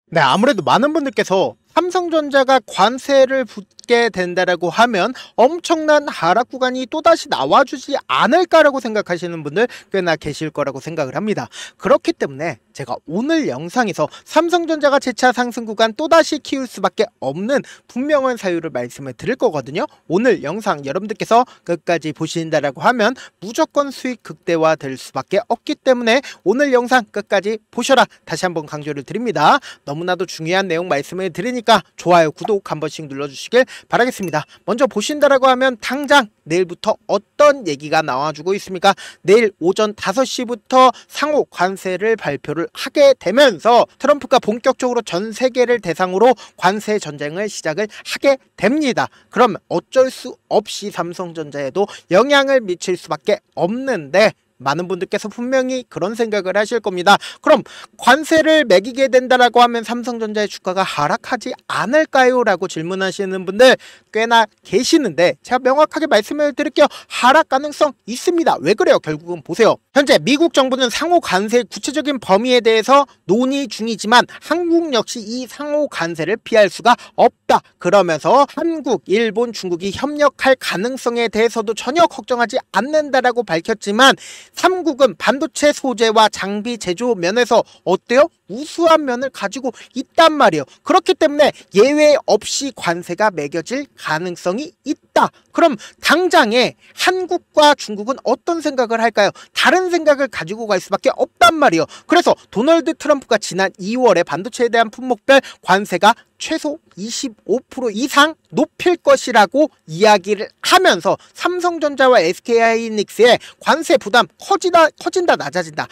네, 아무래도 많은 분들께서 삼성전자가 관세를 붙게 된다라고 하면 엄청난 하락 구간이 또다시 나와주지 않을까라고 생각하시는 분들 꽤나 계실 거라고 생각을 합니다. 그렇기 때문에 제가 오늘 영상에서 삼성전자가 재차 상승 구간 또다시 키울 수밖에 없는 분명한 사유를 말씀을 드릴 거거든요. 오늘 영상 여러분들께서 끝까지 보신다라고 하면 무조건 수익 극대화 될 수밖에 없기 때문에 오늘 영상 끝까지 보셔라 다시 한번 강조를 드립니다. 너무나도 중요한 내용 말씀을 드리니까 좋아요, 구독 한 번씩 눌러주시길 바라겠습니다. 먼저 보신다라고 하면 당장 내일부터 어떤 얘기가 나와주고 있습니까? 내일 오전 5시부터 상호 관세를 발표를 하게 되면서 트럼프가 본격적으로 전 세계를 대상으로 관세 전쟁을 시작을 하게 됩니다. 그럼 어쩔 수 없이 삼성전자에도 영향을 미칠 수밖에 없는데 많은 분들께서 분명히 그런 생각을 하실 겁니다. 그럼 관세를 매기게 된다라고 하면 삼성전자의 주가가 하락하지 않을까요? 라고 질문하시는 분들 꽤나 계시는데 제가 명확하게 말씀을 드릴게요. 하락 가능성 있습니다. 왜 그래요? 결국은 보세요. 현재 미국 정부는 상호 관세의 구체적인 범위에 대해서 논의 중이지만 한국 역시 이 상호 관세를 피할 수가 없다. 그러면서 한국, 일본, 중국이 협력할 가능성에 대해서도 전혀 걱정하지 않는다라고 밝혔지만 3국은 반도체 소재와 장비 제조 면에서 어때요? 우수한 면을 가지고 있단 말이에요. 그렇기 때문에 예외 없이 관세가 매겨질 가능성이 있다. 그럼 당장에 한국과 중국은 어떤 생각을 할까요? 다른 생각을 가지고 갈 수밖에 없단 말이에요. 그래서 도널드 트럼프가 지난 2월에 반도체에 대한 품목별 관세가 최소 25% 이상 높일 것이라고 이야기를 하면서 삼성전자와 SK하이닉스의 관세 부담 커진다 낮아진다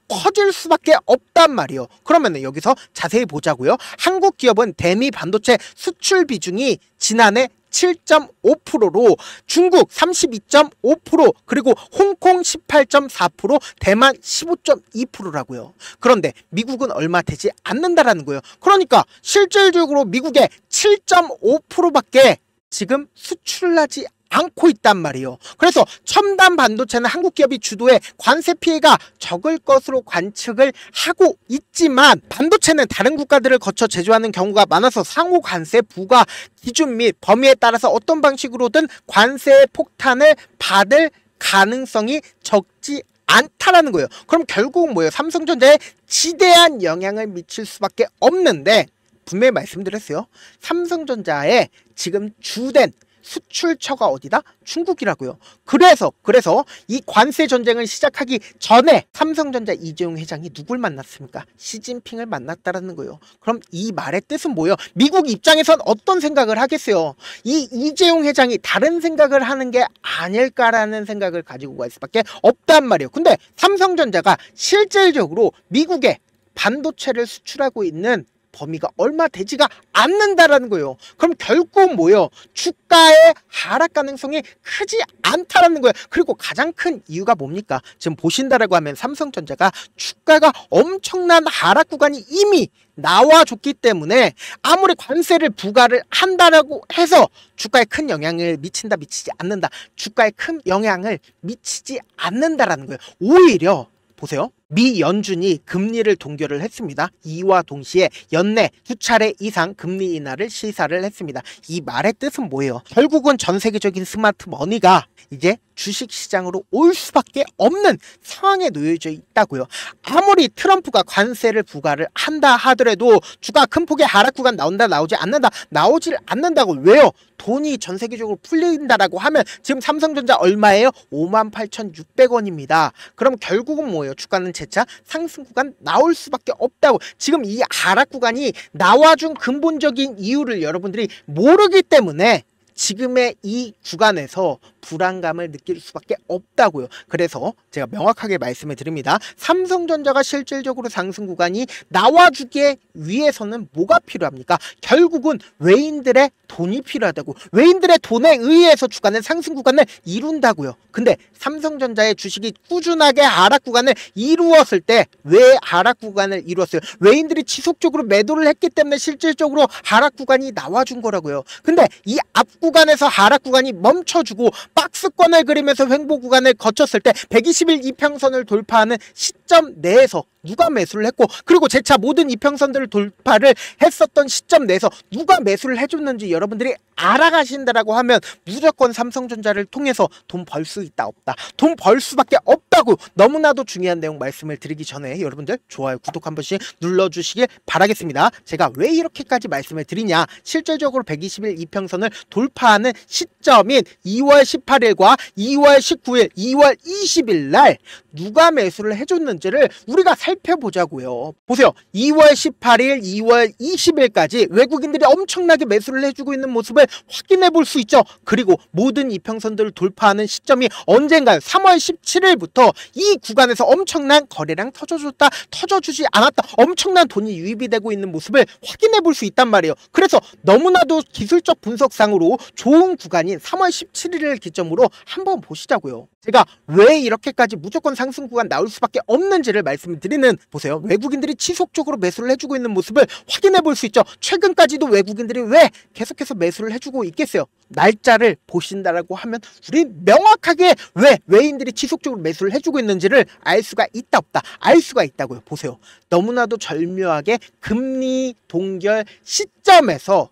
커질 수밖에 없단 말이에요. 그러면 여기서 자세히 보자고요. 한국 기업은 대미 반도체 수출 비중이 지난해 7.5%로 중국 32.5% 그리고 홍콩 18.4% 대만 15.2%라고요. 그런데 미국은 얼마 되지 않는다라는 거예요. 그러니까 실질적으로 미국의 7.5%밖에 지금 수출하지 않고 있단 말이에요. 그래서 첨단 반도체는 한국 기업이 주도해 관세 피해가 적을 것으로 관측을 하고 있지만 반도체는 다른 국가들을 거쳐 제조하는 경우가 많아서 상호 관세 부과 기준 및 범위에 따라서 어떤 방식으로든 관세 폭탄을 받을 가능성이 적지 않다라는 거예요. 그럼 결국은 뭐예요? 삼성전자에 지대한 영향을 미칠 수밖에 없는데 분명히 말씀드렸어요. 삼성전자의 지금 주된 수출처가 어디다? 중국이라고요. 그래서 이 관세 전쟁을 시작하기 전에 삼성전자 이재용 회장이 누굴 만났습니까? 시진핑을 만났다라는 거예요. 그럼 이 말의 뜻은 뭐예요? 미국 입장에선 어떤 생각을 하겠어요? 이 이재용 회장이 다른 생각을 하는 게 아닐까라는 생각을 가지고 갈 수밖에 없단 말이에요. 근데 삼성전자가 실질적으로 미국에 반도체를 수출하고 있는 범위가 얼마 되지가 않는다라는 거예요. 그럼 결국 뭐예요? 주가의 하락 가능성이 크지 않다라는 거예요. 그리고 가장 큰 이유가 뭡니까? 지금 보신다라고 하면 삼성전자가 주가가 엄청난 하락 구간이 이미 나와줬기 때문에 아무리 관세를 부과를 한다라고 해서 주가에 큰 영향을 미친다 미치지 않는다 주가에 큰 영향을 미치지 않는다라는 거예요. 오히려 보세요. 미 연준이 금리를 동결을 했습니다. 이와 동시에 연내 2차례 이상 금리 인하를 시사를 했습니다. 이 말의 뜻은 뭐예요? 결국은 전 세계적인 스마트 머니가 이제 주식시장으로 올 수밖에 없는 상황에 놓여져 있다고요. 아무리 트럼프가 관세를 부과를 한다 하더라도 주가 큰 폭의 하락 구간 나오질 않는다고. 왜요? 돈이 전 세계적으로 풀린다라고 하면 지금 삼성전자 얼마예요? 58,600원입니다. 그럼 결국은 뭐예요? 주가는 재차 상승 구간 나올 수밖에 없다고. 지금 이 하락 구간이 나와준 근본적인 이유를 여러분들이 모르기 때문에 지금의 이 구간에서 불안감을 느낄 수밖에 없다고요. 그래서 제가 명확하게 말씀을 드립니다. 삼성전자가 실질적으로 상승 구간이 나와주기 위해서는 뭐가 필요합니까? 결국은 외인들의 돈이 필요하다고. 외인들의 돈에 의해서 주가는 상승 구간을 이룬다고요. 근데 삼성전자의 주식이 꾸준하게 하락 구간을 이루었을 때 왜 하락 구간을 이루었어요? 외인들이 지속적으로 매도를 했기 때문에 실질적으로 하락 구간이 나와준 거라고요. 근데 이 앞 구간에서 하락 구간이 멈춰주고 박스권을 그리면서 횡보 구간을 거쳤을 때 120일 이평선을 돌파하는 시점 내에서 누가 매수를 했고, 그리고 재차 모든 이평선들을 돌파를 했었던 시점 내에서 누가 매수를 해줬는지 여러분들이 알아가신다라고 하면 무조건 삼성전자를 통해서 돈 벌 수 있다 없다, 돈 벌 수밖에 없다고 너무나도 중요한 내용 말씀을 드리기 전에 여러분들 좋아요 구독 한 번씩 눌러주시길 바라겠습니다. 제가 왜 이렇게까지 말씀을 드리냐, 실질적으로 120일 이평선을 돌파하는 시점인 2월 18일과 2월 19일 2월 20일 날 누가 매수를 해줬는지를 우리가 살펴보자고요. 보세요. 2월 18일 2월 20일까지 외국인들이 엄청나게 매수를 해주고 있는 모습을 확인해 볼 수 있죠. 그리고 모든 이평선들을 돌파하는 시점이 언젠가요? 3월 17일부터 이 구간에서 엄청난 거래량 터져줬다, 터져주지 않았다, 엄청난 돈이 유입이 되고 있는 모습을 확인해 볼 수 있단 말이에요. 그래서 너무나도 기술적 분석상으로 좋은 구간인 3월 17일을 기점으로 한번 보시자고요. 제가 왜 이렇게까지 무조건 상승 구간 나올 수밖에 없는지를 말씀을 드리는, 보세요. 외국인들이 지속적으로 매수를 해주고 있는 모습을 확인해 볼 수 있죠. 최근까지도 외국인들이 왜 계속해서 매수를 해주고 있겠어요? 날짜를 보신다라고 하면 우리 명확하게 왜 외인들이 지속적으로 매수를 해주고 있는지를 알 수가 있다 없다, 알 수가 있다고요. 보세요. 너무나도 절묘하게 금리 동결 시점에서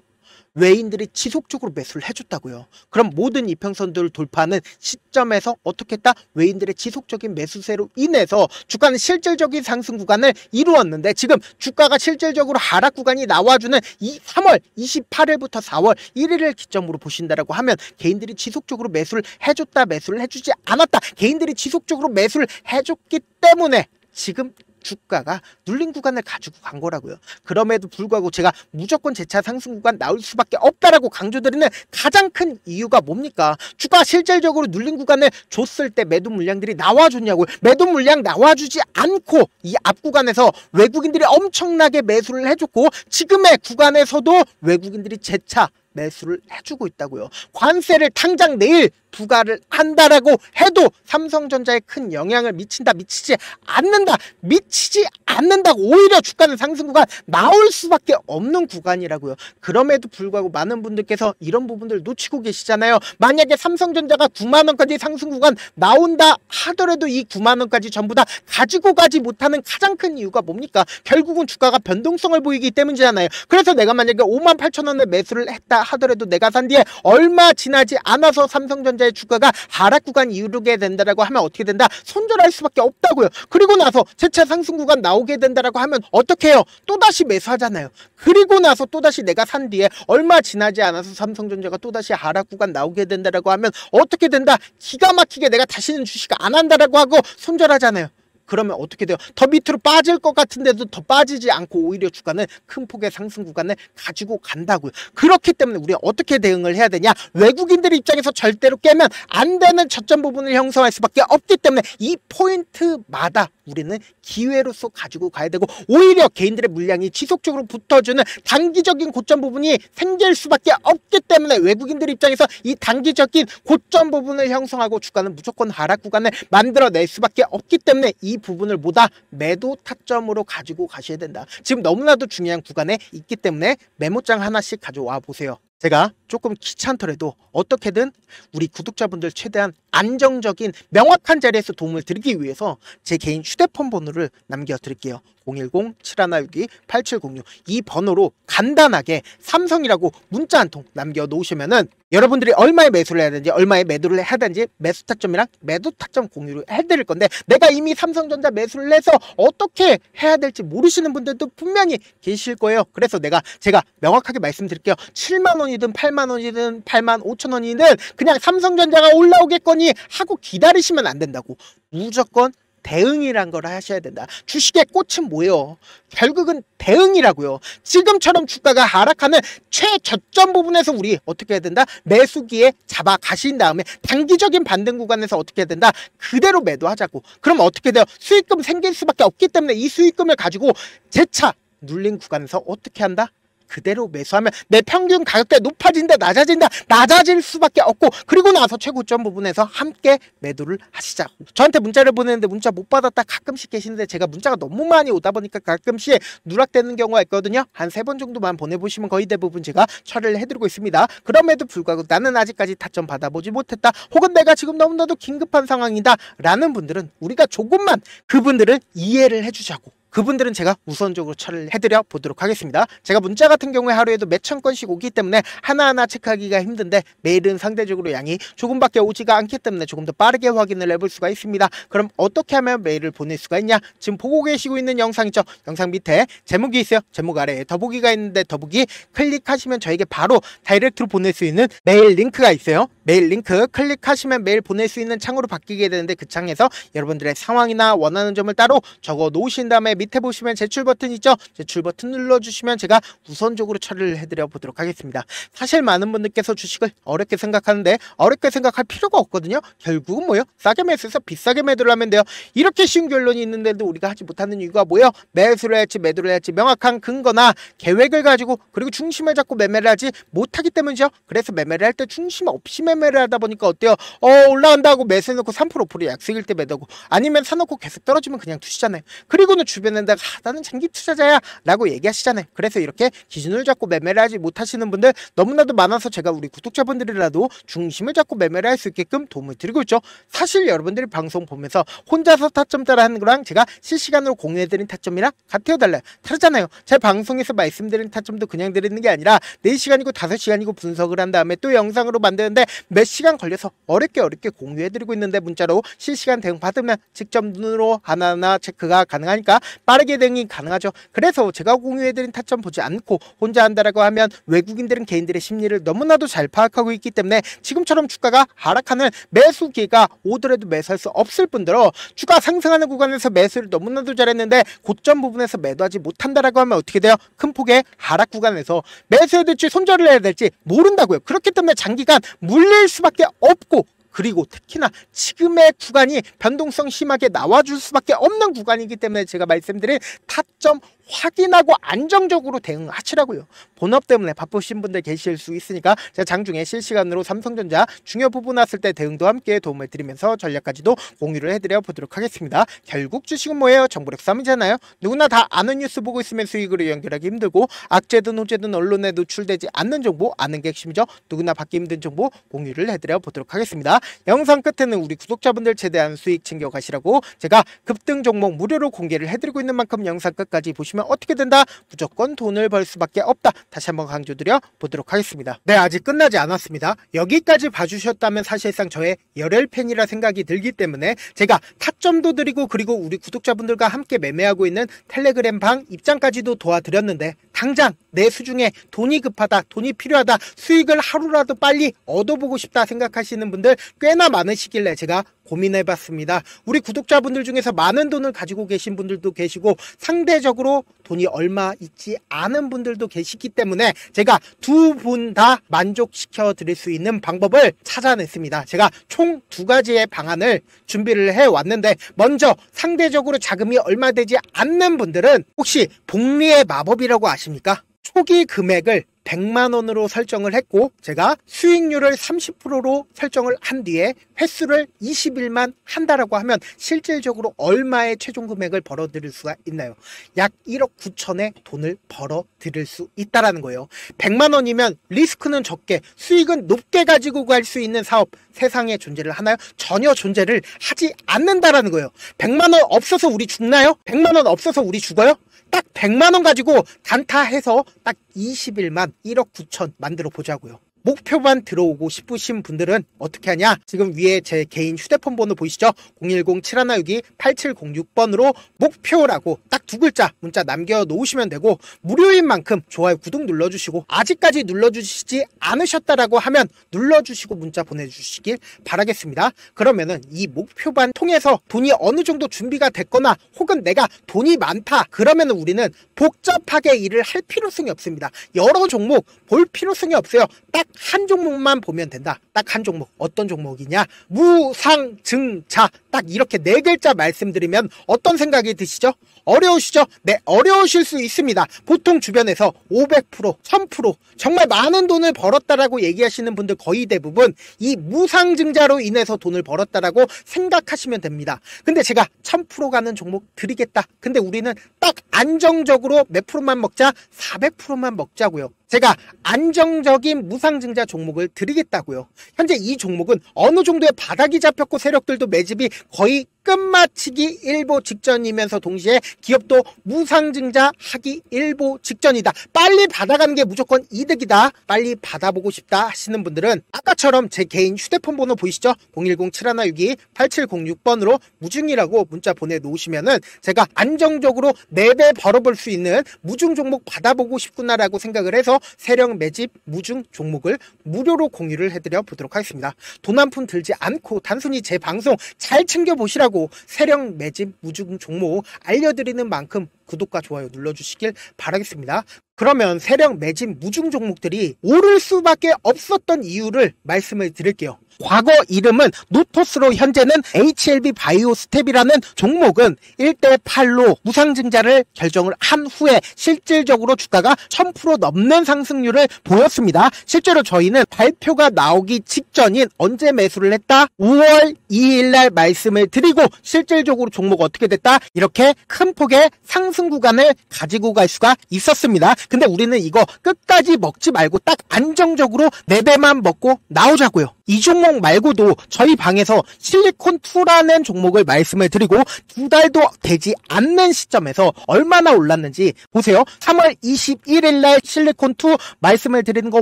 외인들이 지속적으로 매수를 해줬다고요. 그럼 모든 이평선들을 돌파하는 시점에서 어떻게 했다? 외인들의 지속적인 매수세로 인해서 주가는 실질적인 상승 구간을 이루었는데, 지금 주가가 실질적으로 하락 구간이 나와주는 이 3월 28일부터 4월 1일을 기점으로 보신다라고 하면 개인들이 지속적으로 매수를 해줬다, 매수를 해주지 않았다, 개인들이 지속적으로 매수를 해줬기 때문에 지금 주가가 눌린 구간을 가지고 간 거라고요. 그럼에도 불구하고 제가 무조건 재차 상승 구간 나올 수밖에 없다라고 강조드리는 가장 큰 이유가 뭡니까? 주가가 실질적으로 눌린 구간을 줬을 때 매도 물량들이 나와줬냐고요. 매도 물량 나와주지 않고 이 앞 구간에서 외국인들이 엄청나게 매수를 해줬고, 지금의 구간에서도 외국인들이 재차 매수를 해주고 있다고요. 관세를 당장 내일 부과를 한다라고 해도 삼성전자에 큰 영향을 미친다, 미치지 않는다, 미치지 않는다고 오히려 주가는 상승 구간 나올 수밖에 없는 구간이라고요. 그럼에도 불구하고 많은 분들께서 이런 부분들 놓치고 계시잖아요. 만약에 삼성전자가 9만원까지 상승 구간 나온다 하더라도 이 9만원까지 전부 다 가지고 가지 못하는 가장 큰 이유가 뭡니까? 결국은 주가가 변동성을 보이기 때문이잖아요. 그래서 내가 만약에 58,000원에 매수를 했다 하더라도 내가 산 뒤에 얼마 지나지 않아서 삼성전자의 주가가 하락 구간 이루게 된다라고 하면 어떻게 된다? 손절할 수밖에 없다고요. 그리고 나서 재차 상승 구간 나오게 된다라고 하면 어떻게 해요? 또다시 매수하잖아요. 그리고 나서 또다시 내가 산 뒤에 얼마 지나지 않아서 삼성전자가 또다시 하락 구간 나오게 된다라고 하면 어떻게 된다? 기가 막히게 내가 다시는 주식 안 한다라고 하고 손절하잖아요. 그러면 어떻게 돼요? 더 밑으로 빠질 것 같은데도 더 빠지지 않고 오히려 주가는 큰 폭의 상승 구간을 가지고 간다고요. 그렇기 때문에 우리가 어떻게 대응을 해야 되냐? 외국인들 입장에서 절대로 깨면 안 되는 저점 부분을 형성할 수밖에 없기 때문에 이 포인트마다 우리는 기회로서 가지고 가야 되고, 오히려 개인들의 물량이 지속적으로 붙어주는 단기적인 고점 부분이 생길 수밖에 없기 때문에 외국인들 입장에서 이 단기적인 고점 부분을 형성하고 주가는 무조건 하락 구간을 만들어낼 수밖에 없기 때문에 이 부분을 모두 매도 타점으로 가지고 가셔야 된다. 지금 너무나도 중요한 구간에 있기 때문에 메모장 하나씩 가져와 보세요. 제가 조금 귀찮더라도 어떻게든 우리 구독자분들 최대한 안정적인 명확한 자리에서 도움을 드리기 위해서 제 개인 휴대폰 번호를 남겨드릴게요. 010-7162-8706 이 번호로 간단하게 삼성이라고 문자 한 통 남겨놓으시면은 여러분들이 얼마에 매수를 해야 되는지, 얼마에 매도를 해야 되는지 매수 타점이랑 매도 타점 공유를 해드릴 건데, 내가 이미 삼성전자 매수를 해서 어떻게 해야 될지 모르시는 분들도 분명히 계실 거예요. 그래서 제가 명확하게 말씀드릴게요. 7만원이든 8만원이든 85,000원이든 그냥 삼성전자가 올라오겠거니 하고 기다리시면 안 된다고. 무조건 대응이란 걸 하셔야 된다. 주식의 꽃은 뭐예요? 결국은 대응이라고요. 지금처럼 주가가 하락하는 최저점 부분에서 우리 어떻게 해야 된다? 매수기에 잡아 가신 다음에 단기적인 반등 구간에서 어떻게 해야 된다? 그대로 매도하자고. 그럼 어떻게 돼요? 수익금 생길 수밖에 없기 때문에 이 수익금을 가지고 재차 눌린 구간에서 어떻게 한다? 그대로 매수하면 내 평균 가격대 높아진다, 낮아진다, 낮아질 수밖에 없고, 그리고 나서 최고점 부분에서 함께 매도를 하시자. 저한테 문자를 보내는데 문자 못 받았다 가끔씩 계시는데, 제가 문자가 너무 많이 오다 보니까 가끔씩 누락되는 경우가 있거든요. 한 3번 정도만 보내보시면 거의 대부분 제가 처리를 해드리고 있습니다. 그럼에도 불구하고 나는 아직까지 타점 받아보지 못했다, 혹은 내가 지금 너무나도 긴급한 상황이다 라는 분들은 우리가 조금만 그분들을 이해를 해주자고. 그분들은 제가 우선적으로 처리를 해드려 보도록 하겠습니다. 제가 문자 같은 경우에 하루에도 몇천 건씩 오기 때문에 하나하나 체크하기가 힘든데 메일은 상대적으로 양이 조금밖에 오지가 않기 때문에 조금 더 빠르게 확인을 해볼 수가 있습니다. 그럼 어떻게 하면 메일을 보낼 수가 있냐? 지금 보고 계시고 있는 영상 있죠? 영상 밑에 제목이 있어요. 제목 아래에 더보기가 있는데 더보기 클릭하시면 저에게 바로 다이렉트로 보낼 수 있는 메일 링크가 있어요. 메일 링크 클릭하시면 메일 보낼 수 있는 창으로 바뀌게 되는데 그 창에서 여러분들의 상황이나 원하는 점을 따로 적어 놓으신 다음에 밑에 보시면 제출 버튼 있죠? 제출 버튼 눌러주시면 제가 우선적으로 처리를 해드려 보도록 하겠습니다. 사실 많은 분들께서 주식을 어렵게 생각하는데 어렵게 생각할 필요가 없거든요. 결국은 뭐예요? 싸게 매수해서 비싸게 매도를 하면 돼요. 이렇게 쉬운 결론이 있는데도 우리가 하지 못하는 이유가 뭐예요? 매수를 할지 매도를 할지 명확한 근거나 계획을 가지고 그리고 중심을 잡고 매매를 하지 못하기 때문이죠. 그래서 매매를 할 때 중심 없이 매매를 하다 보니까 어때요? 올라간다 하고 매수해놓고 3% 5% 약속일 때 매도고 아니면 사놓고 계속 떨어지면 그냥 두시잖아요. 그리고는 주변에다가 나는 장기 투자자야 라고 얘기하시잖아요. 그래서 이렇게 기준을 잡고 매매를 하지 못하시는 분들 너무나도 많아서 제가 우리 구독자분들이라도 중심을 잡고 매매를 할 수 있게끔 도움을 드리고 있죠. 사실 여러분들이 방송 보면서 혼자서 타점 따라 하는 거랑 제가 실시간으로 공유해드린 타점이랑 같아요 달라요? 다르잖아요. 제 방송에서 말씀드린 타점도 그냥 드리는 게 아니라 4시간이고 5시간이고 분석을 한 다음에 또 영상으로 만드는데 몇 시간 걸려서 어렵게 공유해드리고 있는데 문자로 실시간 대응 받으면 직접 눈으로 하나하나 체크가 가능하니까 빠르게 대응이 가능하죠. 그래서 제가 공유해드린 타점 보지 않고 혼자 한다라고 하면 외국인들은 개인들의 심리를 너무나도 잘 파악하고 있기 때문에 지금처럼 주가가 하락하는 매수 기회가 오더라도 매수할 수 없을 뿐더러 주가 상승하는 구간에서 매수를 너무나도 잘했는데 고점 부분에서 매도하지 못한다라고 하면 어떻게 돼요? 큰 폭의 하락 구간에서 매수해야 될지 손절을 해야 될지 모른다고요. 그렇기 때문에 장기간 물릴 수밖에 없고 그리고 특히나 지금의 구간이 변동성 심하게 나와줄 수밖에 없는 구간이기 때문에 제가 말씀드린 타점 확인하고 안정적으로 대응하시라고요. 본업 때문에 바쁘신 분들 계실 수 있으니까 제가 장중에 실시간으로 삼성전자 중요 부분 왔을 때 대응도 함께 도움을 드리면서 전략까지도 공유를 해드려 보도록 하겠습니다. 결국 주식은 뭐예요? 정보력 싸움이잖아요. 누구나 다 아는 뉴스 보고 있으면 수익으로 연결하기 힘들고 악재든 호재든 언론에 노출되지 않는 정보 아는 게 핵심이죠. 누구나 받기 힘든 정보 공유를 해드려 보도록 하겠습니다. 영상 끝에는 우리 구독자분들 최대한 수익 챙겨가시라고 제가 급등 종목 무료로 공개를 해드리고 있는 만큼 영상 끝까지 보시면 어떻게 된다? 무조건 돈을 벌 수밖에 없다. 다시 한번 강조드려 보도록 하겠습니다. 네, 아직 끝나지 않았습니다. 여기까지 봐주셨다면 사실상 저의 열혈 팬이라 생각이 들기 때문에 제가 타점도 드리고 그리고 우리 구독자분들과 함께 매매하고 있는 텔레그램 방 입장까지도 도와드렸는데 당장 내 수중에 돈이 급하다, 돈이 필요하다, 수익을 하루라도 빨리 얻어보고 싶다 생각하시는 분들 꽤나 많으시길래 제가 고민해봤습니다. 우리 구독자분들 중에서 많은 돈을 가지고 계신 분들도 계시고 상대적으로 돈이 얼마 있지 않은 분들도 계시기 때문에 제가 두 분 다 만족시켜 드릴 수 있는 방법을 찾아냈습니다. 제가 총 2가지의 방안을 준비를 해왔는데 먼저 상대적으로 자금이 얼마 되지 않는 분들은 혹시 복리의 마법이라고 아십니까? 초기 금액을 100만원으로 설정을 했고 제가 수익률을 30%로 설정을 한 뒤에 횟수를 20일만 한다라고 하면 실질적으로 얼마의 최종 금액을 벌어들일 수가 있나요? 약 1억 9천의 돈을 벌어들일 수 있다라는 거예요. 100만원이면 리스크는 적게 수익은 높게 가지고 갈 수 있는 사업 세상에 존재를 하나요? 전혀 존재를 하지 않는다라는 거예요. 100만원 없어서 우리 죽나요? 100만원 없어서 우리 죽어요? 딱 100만원 가지고 단타해서 딱 20일만 1억 9천 만들어 보자고요. 목표만 들어오고 싶으신 분들은 어떻게 하냐? 지금 위에 제 개인 휴대폰 번호 보이시죠? 010-7162-8706번으로 목표라고 딱 2글자 문자 남겨놓으시면 되고 무료인 만큼 좋아요 구독 눌러주시고 아직까지 눌러주시지 않으셨다라고 하면 눌러주시고 문자 보내주시길 바라겠습니다. 그러면은 이 목표반 통해서 돈이 어느 정도 준비가 됐거나 혹은 내가 돈이 많다 그러면은 우리는 복잡하게 일을 할 필요성이 없습니다. 여러 종목 볼 필요성이 없어요. 딱 한 종목만 보면 된다. 딱 한 종목. 어떤 종목이냐? 무상증자. 딱 이렇게 4글자 말씀드리면 어떤 생각이 드시죠? 어려우시죠? 네, 어려우실 수 있습니다. 보통 주변에서 500%, 1000% 정말 많은 돈을 벌었다라고 얘기하시는 분들 거의 대부분 이 무상증자로 인해서 돈을 벌었다라고 생각하시면 됩니다. 근데 제가 1000% 가는 종목 드리겠다. 근데 우리는 딱 안정적으로 몇 프로만 먹자? 400%만 먹자고요. 제가 안정적인 무상증자 종목을 드리겠다고요. 현재 이 종목은 어느 정도의 바닥이 잡혔고 세력들도 매집이 거의 끝마치기 일보 직전이면서 동시에 기업도 무상증자 하기 일보 직전이다. 빨리 받아가는 게 무조건 이득이다. 빨리 받아보고 싶다 하시는 분들은 아까처럼 제 개인 휴대폰 번호 보이시죠? 010-7162-8706번으로 무중이라고 문자 보내놓으시면은 제가 안정적으로 4배 벌어볼 수 있는 무중 종목 받아보고 싶구나라고 생각을 해서 세력 매집 무중 종목을 무료로 공유를 해드려 보도록 하겠습니다. 돈 한 푼 들지 않고 단순히 제 방송 잘 챙겨보시라고 세력 매집 무중 종목 알려드리는 만큼 구독과 좋아요 눌러주시길 바라겠습니다. 그러면 세력 매집 무중 종목들이 오를 수밖에 없었던 이유를 말씀을 드릴게요. 과거 이름은 노토스로 현재는 HLB 바이오스텝이라는 종목은 1대8로 무상증자를 결정을 한 후에 실질적으로 주가가 1000% 넘는 상승률을 보였습니다. 실제로 저희는 발표가 나오기 직전인 언제 매수를 했다? 5월 2일날 말씀을 드리고 실질적으로 종목 어떻게 됐다? 이렇게 큰 폭의 상승 구간을 가지고 갈 수가 있었습니다. 근데 우리는 이거 끝까지 먹지 말고 딱 안정적으로 4배만 먹고 나오자고요. 이 종목 말고도 저희 방에서 실리콘2라는 종목을 말씀을 드리고 2달도 되지 않는 시점에서 얼마나 올랐는지 보세요. 3월 21일 날 실리콘2 말씀을 드리는 거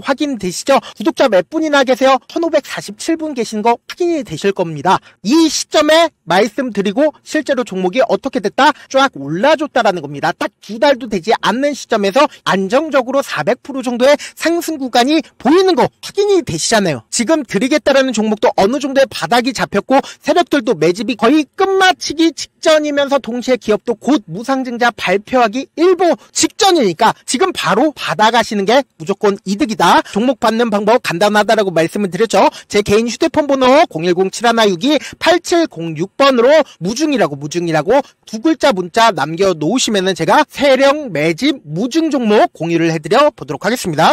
확인되시죠? 구독자 몇 분이나 계세요? 1547분 계신 거 확인이 되실 겁니다. 이 시점에 말씀드리고 실제로 종목이 어떻게 됐다? 쫙 올라줬다라는 겁니다. 딱 2달도 되지 않는 시점에서 안정적으로 400% 정도의 상승 구간이 보이는 거 확인이 되시잖아요. 지금 드리겠다라는 종목도 어느 정도의 바닥이 잡혔고 세력들도 매집이 거의 끝마치기 직전이면서 동시에 기업도 곧 무상증자 발표하기 일보 직전이니까 지금 바로 받아가시는 게 무조건 이득이다. 종목 받는 방법 간단하다라고 말씀을 드렸죠. 제 개인 휴대폰 번호 010-7162-8706번으로 무중이라고 두 글자 문자 남겨놓으시면은 제가 세력 매집 무중 종목 공유를 해드려 보도록 하겠습니다.